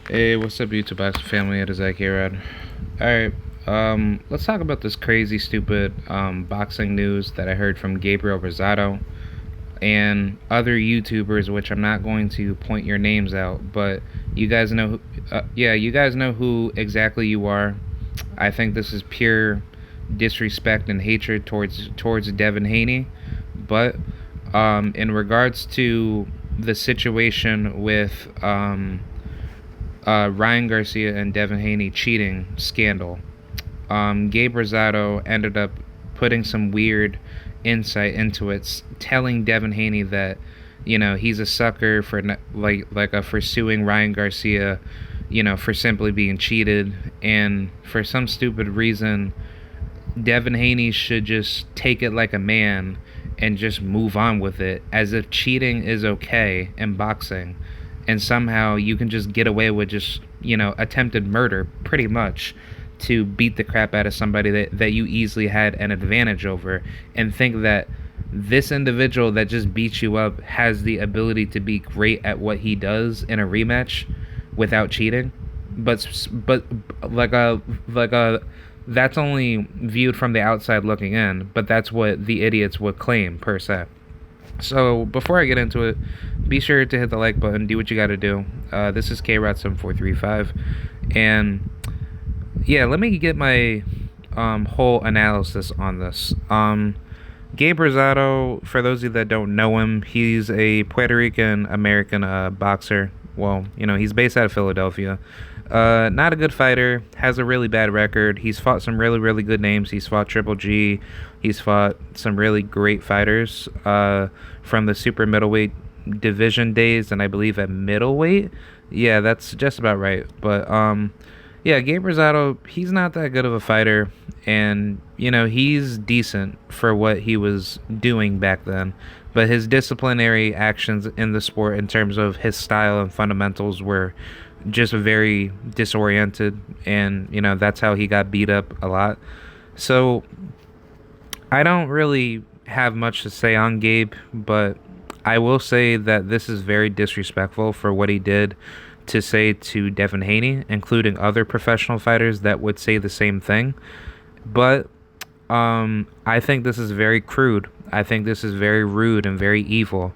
Hey, what's up, Ytubers family? It is Zach here, Rod. Alright, let's talk about this crazy, stupid, boxing news that I heard from Gabriel Rosado and other YouTubers, which I'm not going to point your names out, but you guys know, yeah, you guys know who exactly you are. I think this is pure disrespect and hatred towards Devin Haney, but, in regards to the situation with, Ryan Garcia and Devin Haney cheating scandal. Gabe Rosado ended up putting some weird insight into it, telling Devin Haney that he's a sucker for for suing Ryan Garcia, for simply being cheated, and for some stupid reason, Devin Haney should just take it like a man and just move on with it, as if cheating is okay in boxing, and somehow you can just get away with just attempted murder, pretty much, to beat the crap out of somebody that you easily had an advantage over, and think that this individual that just beat you up has the ability to be great at what he does in a rematch without cheating. But like a that's only viewed from the outside looking in, but that's what the idiots would claim, per se. So before I get into it, be sure to hit the like button, do what you gotta do. This is KROT7435, and yeah, let me get my whole analysis on this. Gabe Rosado, for those of you that don't know him, he's a Puerto Rican American boxer. Well, he's based out of Philadelphia. Not a good fighter, has a really bad record. He's fought some really, really good names. He's fought Triple G. He's fought some really great fighters from the super middleweight division days, and I believe at middleweight. Yeah, that's just about right. But yeah, Gabe Rosado, he's not that good of a fighter, and he's decent for what he was doing back then. But his disciplinary actions in the sport, in terms of his style and fundamentals, were just very disoriented, and that's how he got beat up a lot. So I don't really have much to say on Gabe, but I will say that this is very disrespectful for what he did to say to Devin Haney, including other professional fighters that would say the same thing. But I think this is very crude. I think this is very rude and very evil.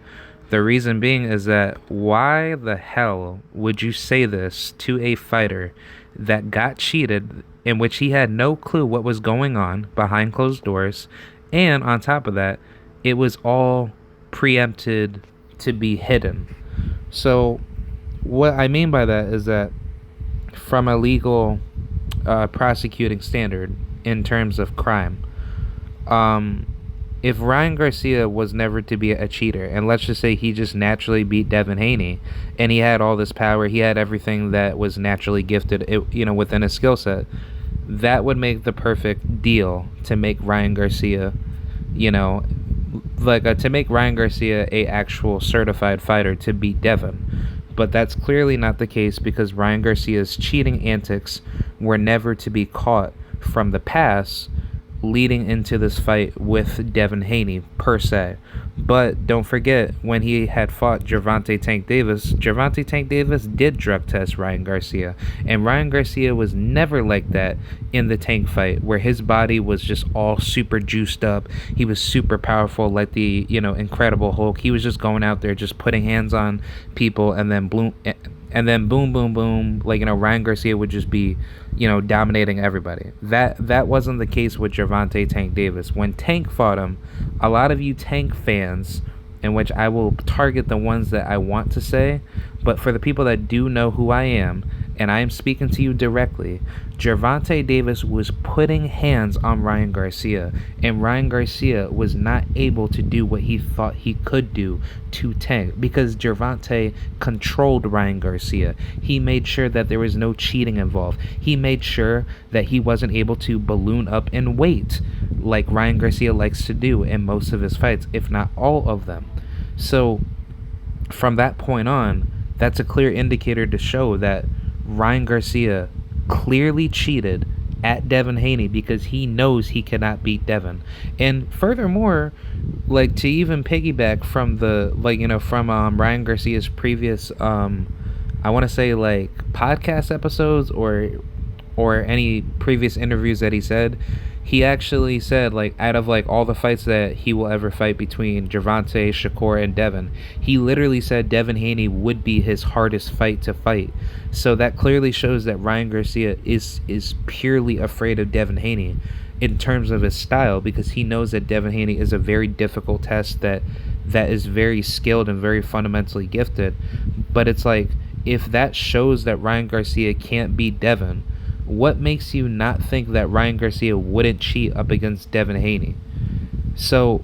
The reason being is that, why the hell would you say this to a fighter that got cheated, in which he had no clue what was going on behind closed doors, and on top of that, it was all preempted to be hidden? So what I mean by that is that, from a legal prosecuting standard in terms of crime, if Ryan Garcia was never to be a cheater, and let's just say he just naturally beat Devin Haney, and he had all this power, he had everything that was naturally gifted, within his skill set, that would make the perfect deal to make Ryan Garcia, to make Ryan Garcia a actual certified fighter to beat Devin. But that's clearly not the case, because Ryan Garcia's cheating antics were never to be caught from the past, leading into this fight with Devin Haney, per se. But don't forget, when he had fought Gervonta Tank Davis did drug test Ryan Garcia. And Ryan Garcia was never like that in the Tank fight, where his body was just all super juiced up. He was super powerful, like the, Incredible Hulk. He was just going out there, just putting hands on people, and then boom, boom, boom, Ryan Garcia would just be, dominating everybody. That wasn't the case with Gervonta Tank Davis. When Tank fought him, a lot of you Tank fans, in which I will target the ones that I want to say, but for the people that do know who I am, and I am speaking to you directly, Gervonta Davis was putting hands on Ryan Garcia, and Ryan Garcia was not able to do what he thought he could do to Tank, because Gervonta controlled Ryan Garcia. He made sure that there was no cheating involved. He made sure that he wasn't able to balloon up in weight, like Ryan Garcia likes to do in most of his fights, if not all of them. So from that point on, that's a clear indicator to show that Ryan Garcia clearly cheated at Devin Haney, because he knows he cannot beat Devin. And furthermore, to even piggyback from the from Ryan Garcia's previous I want to say like podcast episodes or any previous interviews that he said, he actually said like out of like all the fights that he will ever fight between Gervonta, Shakur, and Devin, he literally said Devin Haney would be his hardest fight to fight. So that clearly shows that Ryan Garcia is purely afraid of Devin Haney in terms of his style, because he knows that Devin Haney is a very difficult test that is very skilled and very fundamentally gifted. But it's like, if that shows that Ryan Garcia can't beat Devin, what makes you not think that Ryan Garcia wouldn't cheat up against Devin Haney? So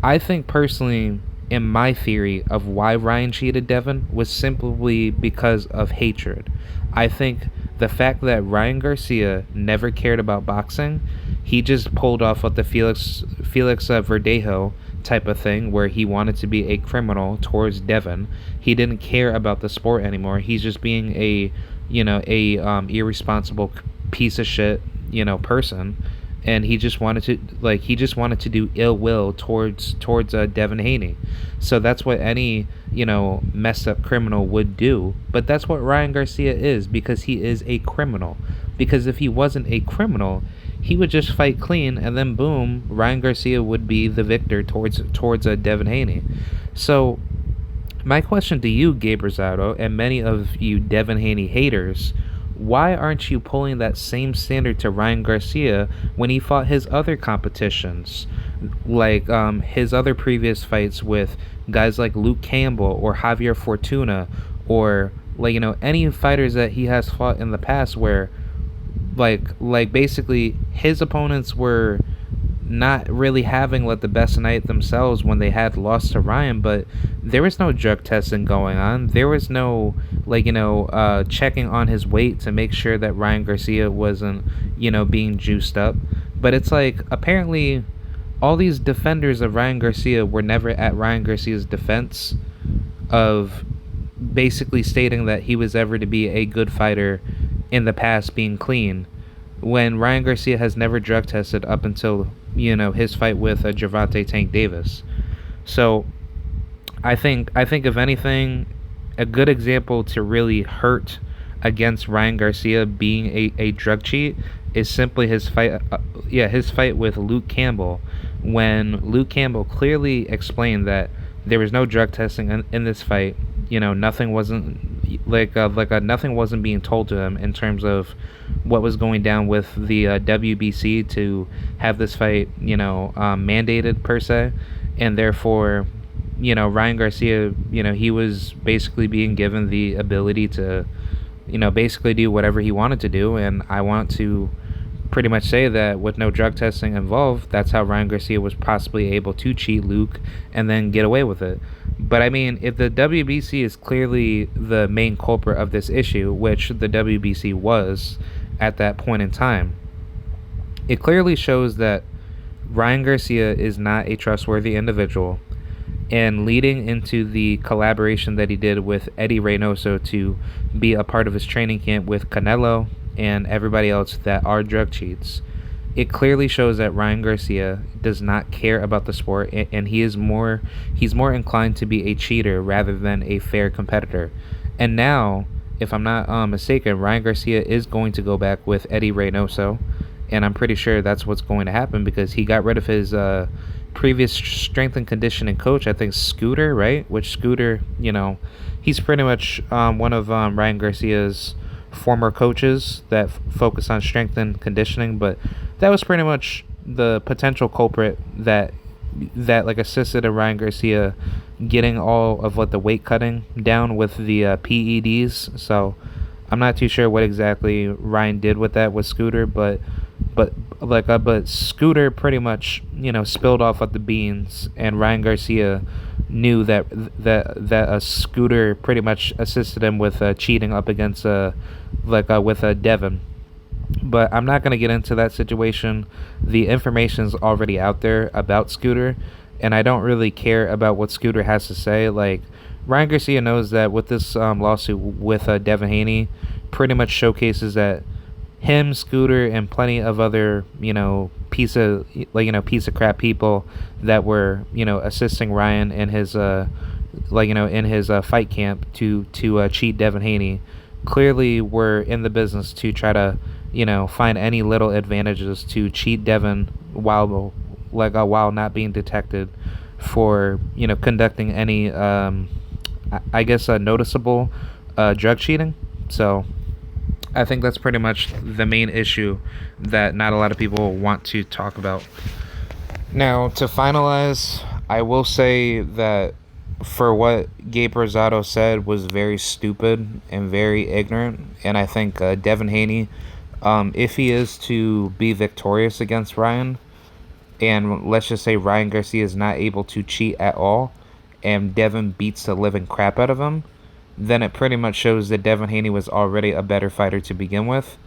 I think personally, in my theory of why Ryan cheated Devin, was simply because of hatred. I think the fact that Ryan Garcia never cared about boxing, he just pulled off what the Felix Verdejo type of thing, where he wanted to be a criminal towards Devin. He didn't care about the sport anymore. He's just being a irresponsible piece of shit, person, and he just wanted to do ill will towards Devin Haney. So that's what any messed up criminal would do. But that's what Ryan Garcia is, because he is a criminal. Because if he wasn't a criminal, he would just fight clean, and then boom, Ryan Garcia would be the victor towards Devin Haney. So my question to you, Gabe Rosado, and many of you Devin Haney haters: why aren't you pulling that same standard to Ryan Garcia when he fought his other competitions, like his other previous fights with guys like Luke Campbell or Javier Fortuna, or like any fighters that he has fought in the past, where like basically his opponents were not really having like the best night themselves when they had lost to Ryan, but there was no drug testing going on. There was no checking on his weight to make sure that Ryan Garcia wasn't being juiced up. But it's like, apparently all these defenders of Ryan Garcia were never at Ryan Garcia's defense of basically stating that he was ever to be a good fighter in the past, being clean, when Ryan Garcia has never drug tested up until his fight with Gervonta Tank Davis. So I think if anything, a good example to really hurt against Ryan Garcia being a drug cheat is simply his fight with Luke Campbell, when Luke Campbell clearly explained that there was no drug testing in this fight. Nothing wasn't nothing wasn't being told to him in terms of what was going down with the WBC to have this fight mandated per se, and therefore Ryan Garcia, he was basically being given the ability to basically do whatever he wanted to do. And I want to pretty much say that with no drug testing involved, that's how Ryan Garcia was possibly able to cheat Luke and then get away with it. But I mean, if the WBC is clearly the main culprit of this issue, which the WBC was at that point in time, it clearly shows that Ryan Garcia is not a trustworthy individual. And leading into the collaboration that he did with Eddie Reynoso to be a part of his training camp with Canelo and everybody else that are drug cheats, it clearly shows that Ryan Garcia does not care about the sport, and he's more inclined to be a cheater rather than a fair competitor. And now, if I'm not mistaken, Ryan Garcia is going to go back with Eddie Reynoso, and I'm pretty sure that's what's going to happen, because he got rid of his previous strength and conditioning coach, I think Scooter, right? Which Scooter, he's pretty much one of Ryan Garcia's former coaches that focus on strength and conditioning. But that was pretty much the potential culprit that assisted in Ryan Garcia getting all of the weight cutting down with the PEDs. So I'm not too sure what exactly Ryan did with that with Scooter, but Scooter pretty much spilled off of the beans, and Ryan Garcia knew that Scooter pretty much assisted him with cheating up against with Devin. But I'm not going to get into that situation. The information's already out there about Scooter, and I don't really care about what Scooter has to say. Like, Ryan Garcia knows that with this lawsuit with Devin Haney pretty much showcases that him, Scooter, and plenty of other piece of crap people that were assisting Ryan in his in his fight camp to cheat Devin Haney, clearly were in the business to try to find any little advantages to cheat Devin while not being detected for conducting any I guess noticeable drug cheating. So I think that's pretty much the main issue that not a lot of people want to talk about. Now, to finalize, I will say that for what Gabe Rosado said was very stupid and very ignorant, and I think Devin Haney, if he is to be victorious against Ryan, and let's just say Ryan Garcia is not able to cheat at all, and Devin beats the living crap out of him, then it pretty much shows that Devin Haney was already a better fighter to begin with,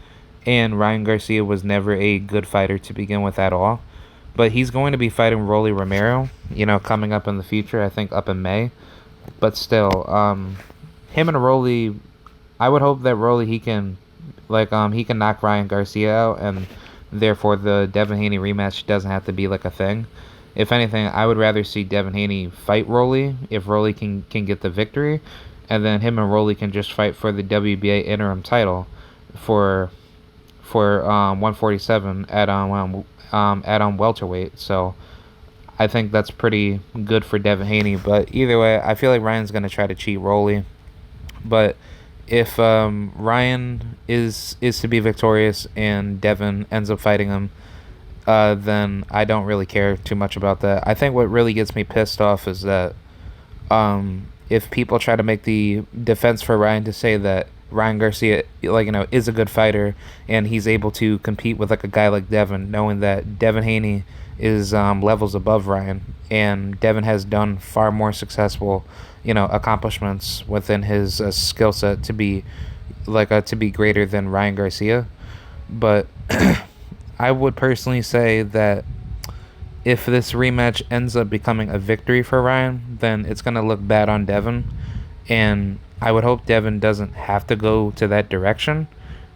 and Ryan Garcia was never a good fighter to begin with at all. But he's going to be fighting Rolly Romero, coming up in the future, I think up in May. But still, him and Rolly, I would hope that Rolly, he can knock Ryan Garcia out, and therefore the Devin Haney rematch doesn't have to be like a thing. If anything, I would rather see Devin Haney fight Rolly if Rolly can get the victory, and then him and Rolly can just fight for the WBA interim title for 147 at welterweight. So I think that's pretty good for Devin Haney. But either way, I feel like Ryan's gonna try to cheat Rolly. But if Ryan is to be victorious and Devin ends up fighting him, then I don't really care too much about that. I think what really gets me pissed off is that if people try to make the defense for Ryan to say that Ryan Garcia, is a good fighter and he's able to compete with a guy like Devin, knowing that Devin Haney is levels above Ryan, and Devin has done far more successful, accomplishments within his skill set to be greater than Ryan Garcia. But I would personally say that if this rematch ends up becoming a victory for Ryan, then it's gonna look bad on Devin, and I would hope Devin doesn't have to go to that direction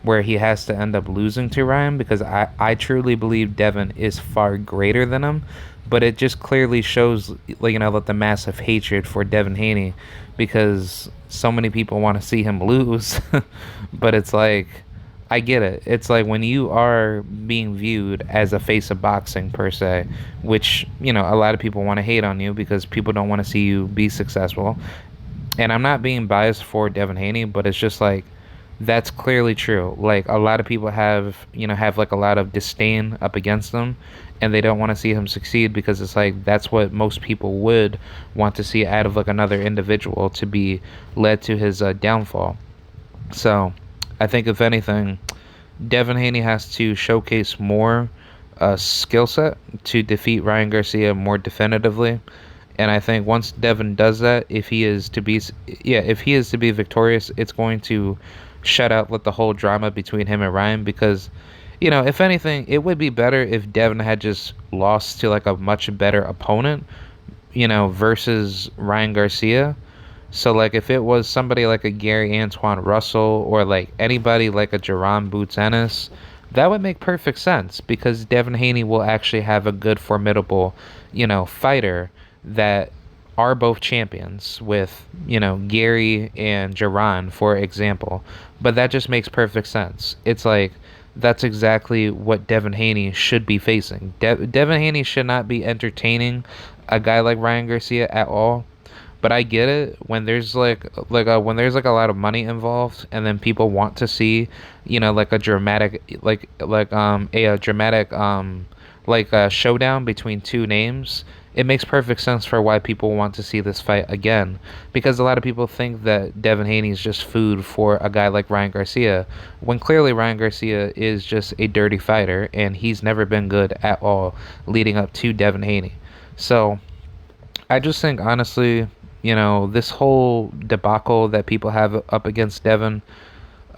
where he has to end up losing to Ryan, because I truly believe Devin is far greater than him. But it just clearly shows, that the massive hatred for Devin Haney, because so many people want to see him lose. But it's like, I get it. It's like when you are being viewed as a face of boxing, per se, which, a lot of people want to hate on you because people don't want to see you be successful. And I'm not being biased for Devin Haney, but it's just like, that's clearly true. Like, a lot of people have a lot of disdain up against him, and they don't want to see him succeed, because it's like, that's what most people would want to see out of another individual to be led to his downfall. So I think if anything, Devin Haney has to showcase more skill set to defeat Ryan Garcia more definitively. And I think once Devin does that, if he is to be victorious, it's going to shut out the whole drama between him and Ryan, because if anything, it would be better if Devin had just lost to a much better opponent, versus Ryan Garcia. So if it was somebody like a Gary Antoine Russell, or anybody like a Jerome Boots Ennis, that would make perfect sense, because Devin Haney will actually have a good, formidable, fighter that are both champions with, Gary and Jerron, for example. But that just makes perfect sense. It's like, that's exactly what Devin Haney should be facing. Devin Haney should not be entertaining a guy like Ryan Garcia at all. But I get it when there's when there's a lot of money involved, and then people want to see, a dramatic a showdown between two names. It makes perfect sense for why people want to see this fight again, because a lot of people think that Devin Haney is just food for a guy like Ryan Garcia, when clearly Ryan Garcia is just a dirty fighter, and he's never been good at all leading up to Devin Haney. So I just think, honestly, this whole debacle that people have up against Devin,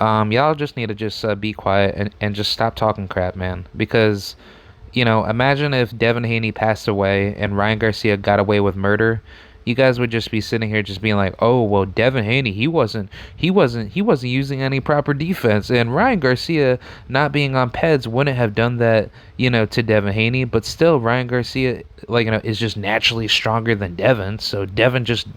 y'all just need to just be quiet and just stop talking crap, man. Because, imagine if Devin Haney passed away and Ryan Garcia got away with murder, you guys would just be sitting here just being like, "Oh, well, Devin Haney, he wasn't using any proper defense, and Ryan Garcia not being on Peds wouldn't have done that, to Devin Haney, but still Ryan Garcia, like, is just naturally stronger than Devin, so Devin just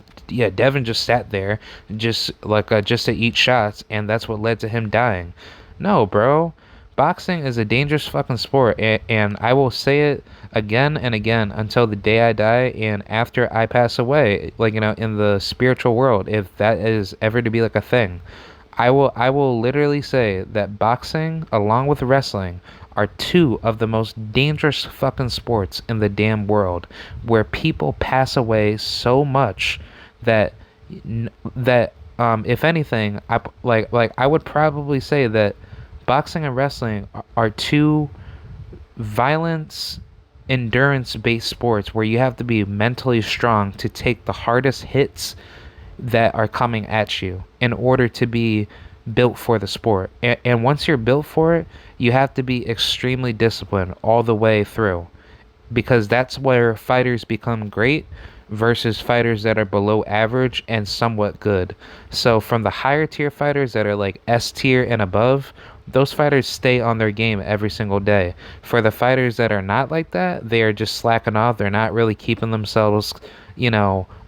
sat there just to eat shots, and that's what led to him dying. No, bro. Boxing is a dangerous fucking sport, and I will say it again and again until the day I die and after I pass away, like, in the spiritual world, if that is ever to be like a thing. I will literally say that boxing along with wrestling are two of the most dangerous fucking sports in the damn world, where people pass away so much that if anything, I would probably say that boxing and wrestling are two violence endurance based sports where you have to be mentally strong to take the hardest hits that are coming at you in order to be built for the sport. And once you're built for it, you have to be extremely disciplined all the way through, because that's where fighters become great versus fighters that are below average and somewhat good. So from the higher tier fighters that are like S tier and above, those fighters stay on their game every single day. For the fighters that are not like that, they are just slacking off. They're not really keeping themselves,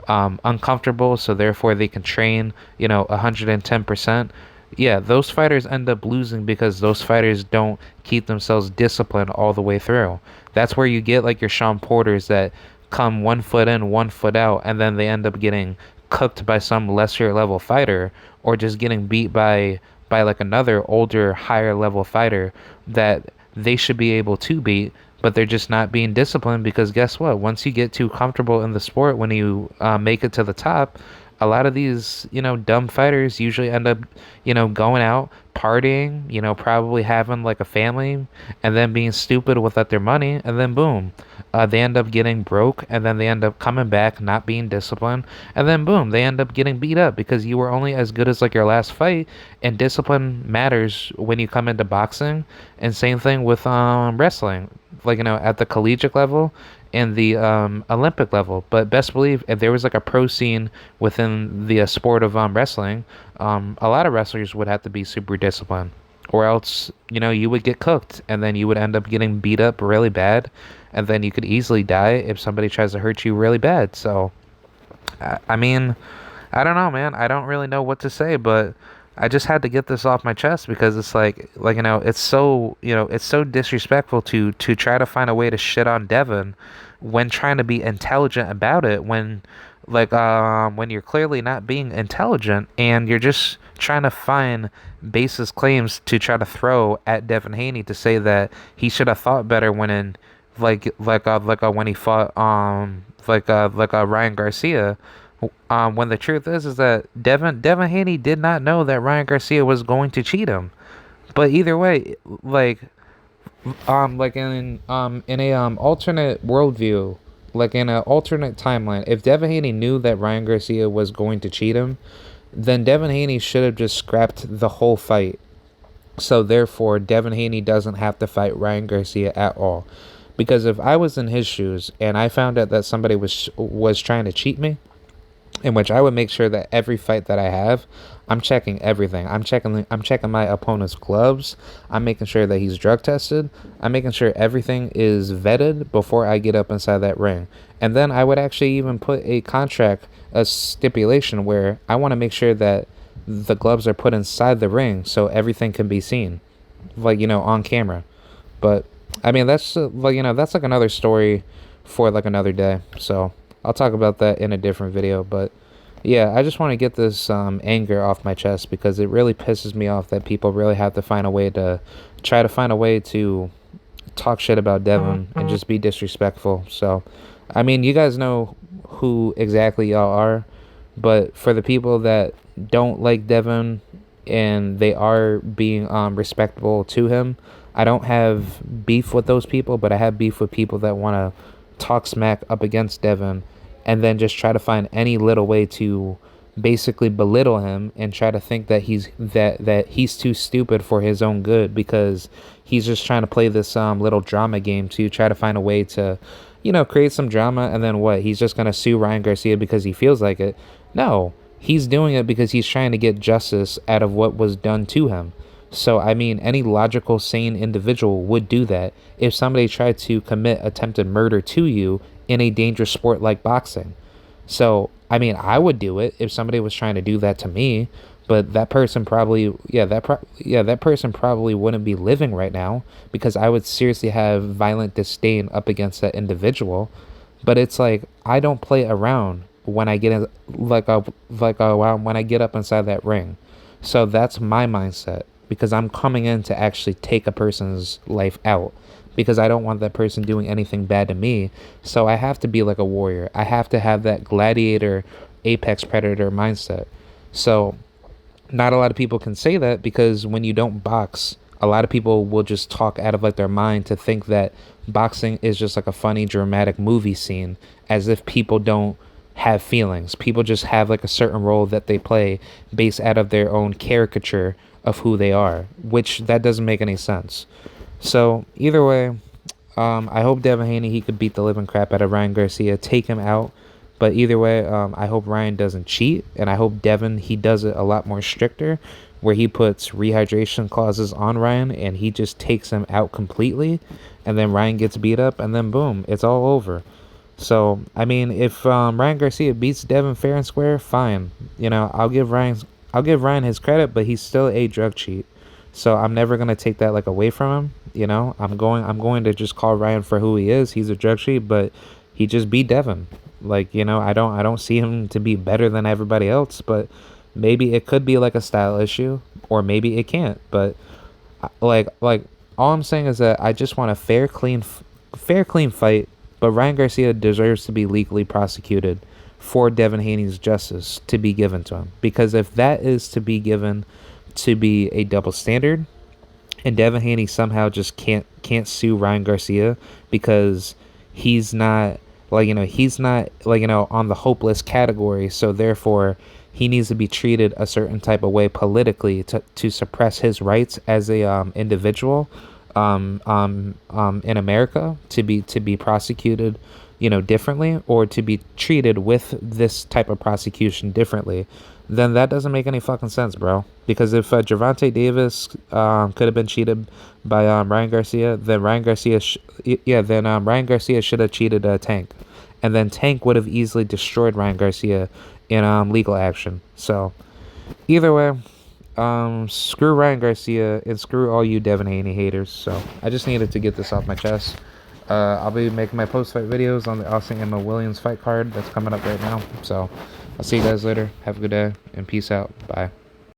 uncomfortable, so therefore they can train, 110%. Yeah, those fighters end up losing because those fighters don't keep themselves disciplined all the way through. That's where you get like your Sean Porters that come 1 foot in, 1 foot out, and then they end up getting cooked by some lesser level fighter, or just getting beat by like another older, higher level fighter that they should be able to beat, but they're just not being disciplined because guess what? Once you get too comfortable in the sport, when you make it to the top, a lot of these, dumb fighters usually end up, going out, partying, probably having like a family, and then being stupid without their money, and then boom, they end up getting broke, and then they end up coming back, not being disciplined, and then boom, they end up getting beat up because you were only as good as like your last fight, and discipline matters when you come into boxing, and same thing with wrestling, like, at the collegiate level and the Olympic level. But best believe if there was like a pro scene within the sport of wrestling, a lot of wrestlers would have to be super disciplined, or else you would get cooked, and then you would end up getting beat up really bad, and then you could easily die if somebody tries to hurt you really bad. So, I mean, I don't know, man. I don't really know what to say, but I just had to get this off my chest because it's like it's so disrespectful to try to find a way to shit on Devin when trying to be intelligent about it, when you're clearly not being intelligent and you're just trying to find baseless claims to try to throw at Devin Haney to say that he should have thought better when he fought Ryan Garcia, when the truth is that Devin Haney did not know that Ryan Garcia was going to cheat him. But either way, in a alternate worldview, like in an alternate timeline, if Devin Haney knew that Ryan Garcia was going to cheat him, then Devin Haney should have just scrapped the whole fight. So therefore, Devin Haney doesn't have to fight Ryan Garcia at all. Because if I was in his shoes and I found out that somebody was trying to cheat me, in which I would make sure that every fight that I have, I'm checking everything. I'm checking my opponent's gloves. I'm making sure that he's drug tested. I'm making sure everything is vetted before I get up inside that ring. And then I would actually even put a stipulation where I want to make sure that the gloves are put inside the ring so everything can be seen, on camera. But I mean, that's that's like another story for like another day. So I'll talk about that in a different video. But yeah, I just want to get this anger off my chest because it really pisses me off that people really have to find a way to talk shit about Devin and just be disrespectful. So, I mean, you guys know who exactly y'all are, but for the people that don't like Devin and they are being respectable to him, I don't have beef with those people, but I have beef with people that want to talk smack up against Devin and then just try to find any little way to basically belittle him and try to think that he's too stupid for his own good because he's just trying to play this little drama game to try to find a way to create some drama, and then what? He's just gonna sue Ryan Garcia because he feels like it. No, he's doing it because he's trying to get justice out of what was done to him. So, I mean, any logical, sane individual would do that if somebody tried to commit attempted murder to you in a dangerous sport like boxing. So, I mean, I would do it if somebody was trying to do that to me, but that person probably, that person probably wouldn't be living right now because I would seriously have violent disdain up against that individual. But it's like I don't play around when I get in, when I get up inside that ring. So that's my mindset because I'm coming in to actually take a person's life out because I don't want that person doing anything bad to me. So I have to be like a warrior. I have to have that gladiator, apex predator mindset. So not a lot of people can say that because when you don't box, a lot of people will just talk out of like their mind to think that boxing is just like a funny dramatic movie scene, as if people don't have feelings. People just have like a certain role that they play based out of their own caricature of who they are, which that doesn't make any sense. So either way, I hope Devin Haney, he could beat the living crap out of Ryan Garcia, take him out. But either way, I hope Ryan doesn't cheat, and I hope Devin, he does it a lot more stricter, where he puts rehydration clauses on Ryan and he just takes him out completely, and then Ryan gets beat up, and then boom, it's all over. So I mean, if Ryan Garcia beats Devin fair and square, fine. I'll give Ryan his credit, but he's still a drug cheat. So I'm never gonna take that like away from him. I'm going to just call Ryan for who he is. He's a drug cheat, but he just beat Devin. Like, I don't see him to be better than everybody else, but maybe it could be like a style issue, or maybe it can't. But like all I'm saying is that I just want a fair clean fight. But Ryan Garcia deserves to be legally prosecuted for Devin Haney's justice to be given to him, because if that is to be given to be a double standard, and Devin Haney somehow just can't sue Ryan Garcia because he's not on the hopeless category, so therefore he needs to be treated a certain type of way politically to suppress his rights as a individual in America, to be prosecuted differently, or to be treated with this type of prosecution differently, then that doesn't make any fucking sense, bro. Because if Gervonta Davis could have been cheated by Ryan Garcia, then Ryan Garcia should have cheated Tank, and then Tank would have easily destroyed Ryan Garcia in legal action. So either way, screw Ryan Garcia and screw all you Devin Haney haters. So I just needed to get this off my chest. I'll be making my post-fight videos on the Austin Emma Williams fight card that's coming up right now. So I'll see you guys later. Have a good day, and peace out. Bye.